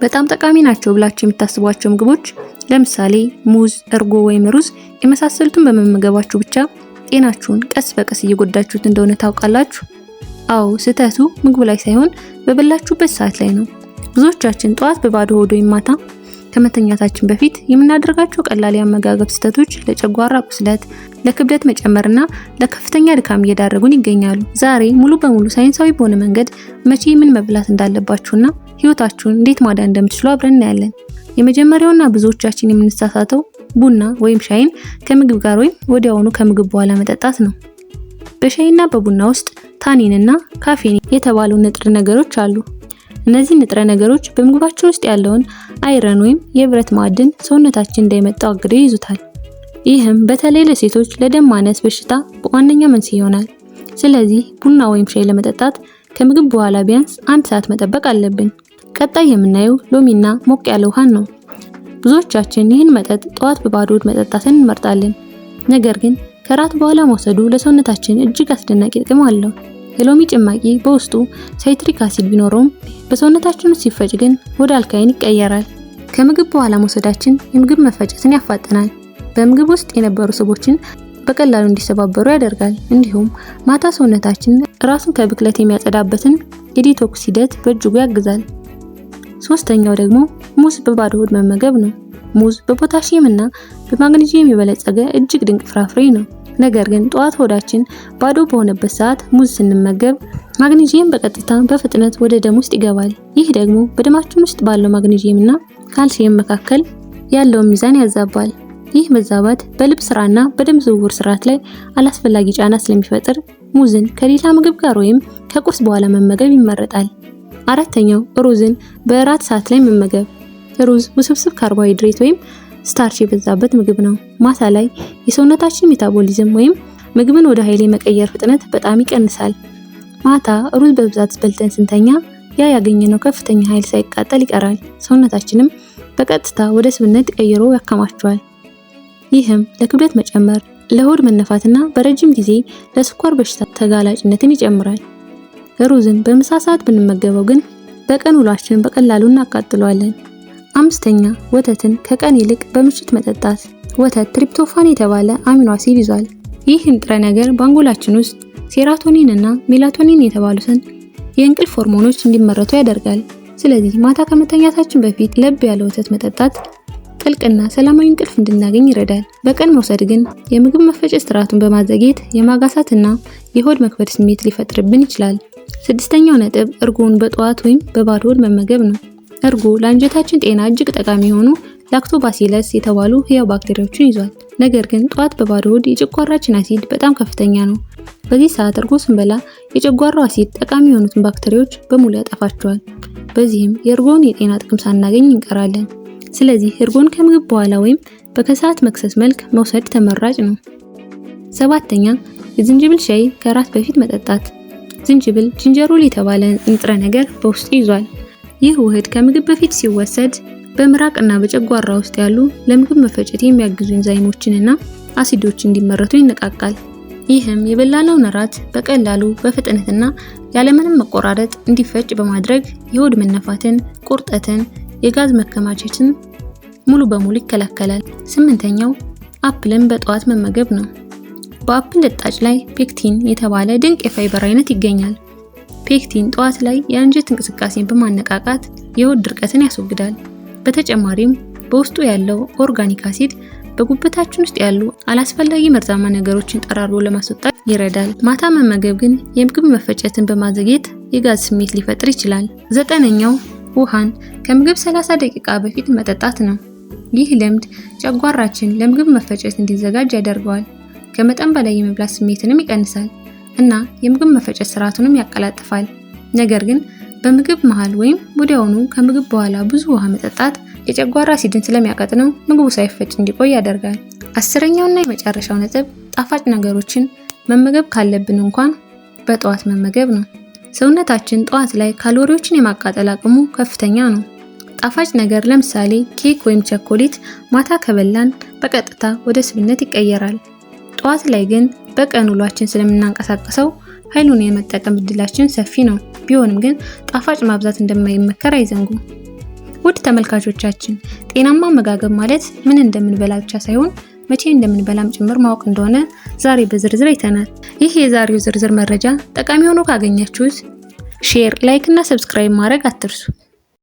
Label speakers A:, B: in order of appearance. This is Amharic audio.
A: በጣም ጠቃሚ ናቸው ብላችሁ የምታስቧቸው ምግቦች ለምሳሌ ሙዝ፣ እርጎ ወይም ሩዝ የመሳሰሉትን በመመገባችሁ ብቻ ጤናችሁን ቀስ በቀስ እየጎዳችሁት እንደሆነ ታውቃላችሁ? አዎ፣ ስህተቱ ምግቡ ላይ ሳይሆን በበላችሁበት ሰዓት ላይ ነው። ብዙዎቻችን ጠዋት በባዶ ሆድ ወይም ማታ ከመተኛታችን በፊት የምናደርጋቸው ቀላል የአመጋገብ ስህተቶች ለጨጓራ ቁስለት፣ ለክብደት መጨመርና ለከፍተኛ ድካም እየዳረጉን ይገኛሉ። ዛሬ ሙሉ በሙሉ ሳይንሳዊ በሆነ መንገድ መቼ ምን መብላት እንዳለባችሁና ህይወታችሁን እንዴት ማዳን እንደምትችሉ አብረን እናያለን። የመጀመሪያውና ብዙዎቻችን የምንሳሳተው ቡና ወይም ሻይን ከምግብ ጋር ወይም ወዲያውኑ ከምግብ በኋላ መጠጣት ነው። በሻይና በቡና ውስጥ ታኒንና ካፌን የተባሉ ንጥረ ነገሮች አሉ። እነዚህ ንጥረ ነገሮች በምግባችን ውስጥ ያለውን አይረን ወይም የብረት ማዕድን ሰውነታችን እንዳይመጣው አግደው ይይዙታል። ይህም በተለይ ለሴቶች ለደም ማነስ በሽታ በዋነኛ መንስኤ ይሆናል። ስለዚህ ቡና ወይም ሻይ ለመጠጣት ከምግብ በኋላ ቢያንስ 1 ሰዓት መጠበቅ አለብን። ቀጣይ የምናየው ሎሚና ሞቅ ያለ ውሃን ነው። ብዙዎቻችን ይህን መጠጥ ጠዋት በባዶ ሆድ መጠጣትን እንመርጣለን። ነገር ግን ከራት በኋላ መውሰዱ ለሰውነታችን እጅግ አስደናቂ ጥቅም አለው። የሎሚ ጭማቂ በውስጡ ሳይትሪክ አሲድ ቢኖረውም በሰውነታችን ውስጥ ሲፈጭ ግን ወደ አልካይን ይቀየራል። ከምግብ በኋላ መውሰዳችን የምግብ መፈጨትን ያፋጥናል። በምግብ ውስጥ የነበሩ ስቦችን በቀላሉ እንዲሰባበሩ ያደርጋል። እንዲሁም ማታ ሰውነታችን ራሱን ከብክለት የሚያጸዳበትን የዲቶክስ ሂደት በእጅጉ ያግዛል። ሶስተኛው ደግሞ ሙዝ በባዶ ሆድ መመገብ ነው። ሙዝ በፖታሺየም እና በማግኔዚየም የበለጸገ እጅግ ድንቅ ፍራፍሬ ነው። ነገር ግን ጠዋት ሆዳችን ባዶ በሆነበት ሰዓት ሙዝ ስንመገብ ማግኔዚየም በቀጥታ በፍጥነት ወደ ደም ውስጥ ይገባል። ይህ ደግሞ በደማችን ውስጥ ባለው ማግኔዚየም እና ካልሲየም መካከል ያለውን ሚዛን ያዛባል። ይህ መዛባት በልብ ስራና በደም ዝውውር ስርዓት ላይ አላስፈላጊ ጫና ስለሚፈጥር ሙዝን ከሌላ ምግብ ጋር ወይም ከቁርስ በኋላ መመገብ ይመረጣል። አራተኛው ሩዝን በእራት ሰዓት ላይ መመገብ። ሩዝ ውስብስብ ካርቦሃይድሬት ወይም ስታርች የበዛበት ምግብ ነው። ማታ ላይ የሰውነታችን ሜታቦሊዝም ወይም ምግብን ወደ ኃይል የመቀየር ፍጥነት በጣም ይቀንሳል። ማታ ሩዝ በብዛት በልተን ስንተኛ ያ ያገኘነው ከፍተኛ ኃይል ሳይቃጠል ይቀራል። ሰውነታችንም በቀጥታ ወደ ስብነት ቀይሮ ያከማቸዋል። ይህም ለክብደት መጨመር፣ ለሆድ መነፋትና በረጅም ጊዜ ለስኳር በሽታ ተጋላጭነትን ይጨምራል። ሩዝን በምሳ ሰዓት ብንመገበው ግን በቀን ውሏችንን በቀላሉ እናቃጥለዋለን። አምስተኛ ወተትን ከቀን ይልቅ በምሽት መጠጣት። ወተት ትሪፕቶፋን የተባለ አሚኖ አሲድ ይዟል። ይህ ንጥረ ነገር በአንጎላችን ውስጥ ሴራቶኒን እና ሜላቶኒን የተባሉትን የእንቅልፍ ሆርሞኖች እንዲመረቱ ያደርጋል። ስለዚህ ማታ ከመተኛታችን በፊት ለብ ያለ ወተት መጠጣት ጥልቅና ሰላማዊ እንቅልፍ እንድናገኝ ይረዳል። በቀን መውሰድ ግን የምግብ መፈጨት ስርዓቱን በማዘግየት የማጋሳትና የሆድ መክበድ ስሜት ሊፈጥርብን ይችላል። ስድስተኛው ነጥብ እርጎን በጠዋት ወይም በባዶ ሆድ መመገብ ነው። እርጎ ለአንጀታችን ጤና እጅግ ጠቃሚ የሆኑ ላክቶባሲለስ የተባሉ ህያው ባክቴሪያዎችን ይዟል። ነገር ግን ጠዋት በባዶ ሆድ የጨጓራችን አሲድ በጣም ከፍተኛ ነው። በዚህ ሰዓት እርጎ ስንበላ የጨጓራው አሲድ ጠቃሚ የሆኑትን ባክቴሪያዎች በሙሉ ያጠፋቸዋል። በዚህም የእርጎን የጤና ጥቅም ሳናገኝ እንቀራለን። ስለዚህ እርጎን ከምግብ በኋላ ወይም በከሰዓት መክሰስ መልክ መውሰድ ተመራጭ ነው። ሰባተኛ የዝንጅብል ሻይ ከራት በፊት መጠጣት። ዝንጅብል ጂንጀሮል የተባለ ንጥረ ነገር በውስጡ ይዟል። ይህ ውህድ ከምግብ በፊት ሲወሰድ በምራቅና በጨጓራ ውስጥ ያሉ ለምግብ መፈጨት የሚያግዙ ኢንዛይሞችንና አሲዶች እንዲመረቱ ይነቃቃል። ይህም የበላነውን እራት በቀላሉ በፍጥነትና ያለምንም መቆራረጥ እንዲፈጭ በማድረግ የሆድ መነፋትን፣ ቁርጠትን፣ የጋዝ መከማቸትን ሙሉ በሙሉ ይከላከላል። ስምንተኛው አፕልን በጠዋት መመገብ ነው። በአፕል ልጣጭ ላይ ፔክቲን የተባለ ድንቅ የፋይበር አይነት ይገኛል። ፔክቲን ጠዋት ላይ የአንጀት እንቅስቃሴን በማነቃቃት የሆድ ድርቀትን ያስወግዳል። በተጨማሪም በውስጡ ያለው ኦርጋኒክ አሲድ በጉበታችን ውስጥ ያሉ አላስፈላጊ መርዛማ ነገሮችን ጠራርጎ ለማስወጣት ይረዳል። ማታ መመገብ ግን የምግብ መፈጨትን በማዘግየት የጋዝ ስሜት ሊፈጥር ይችላል። ዘጠነኛው ውሃን ከምግብ 30 ደቂቃ በፊት መጠጣት ነው። ይህ ልምድ ጨጓራችን ለምግብ መፈጨት እንዲዘጋጅ ያደርገዋል። ከመጠን በላይ የመብላት ስሜትንም ይቀንሳል እና የምግብ መፈጨት ስርዓቱንም ያቀላጥፋል። ነገር ግን በምግብ መሃል ወይም ወዲያውኑ ከምግብ በኋላ ብዙ ውሃ መጠጣት የጨጓራ አሲድን ስለሚያቀጥነው ምግቡ ሳይፈጭ እንዲቆይ ያደርጋል። አስረኛውና የመጨረሻው ነጥብ ጣፋጭ ነገሮችን መመገብ ካለብን እንኳን በጠዋት መመገብ ነው። ሰውነታችን ጠዋት ላይ ካሎሪዎችን የማቃጠል አቅሙ ከፍተኛ ነው። ጣፋጭ ነገር ለምሳሌ ኬክ ወይም ቸኮሌት ማታ ከበላን በቀጥታ ወደ ስብነት ይቀየራል። ጠዋት ላይ ግን በቀን ውሏችን ስለምናንቀሳቀሰው ኃይሉን የመጠቀም እድላችን ሰፊ ነው። ቢሆንም ግን ጣፋጭ ማብዛት እንደማይመከር አይዘንጉ። ውድ ተመልካቾቻችን ጤናማ አመጋገብ ማለት ምን እንደምንበላ ብቻ ሳይሆን መቼ እንደምንበላም ጭምር ማወቅ እንደሆነ ዛሬ በዝርዝር አይተናል። ይህ የዛሬው ዝርዝር መረጃ ጠቃሚ ሆኖ ካገኛችሁት ሼር፣ ላይክ እና ሰብስክራይብ ማድረግ አትርሱ።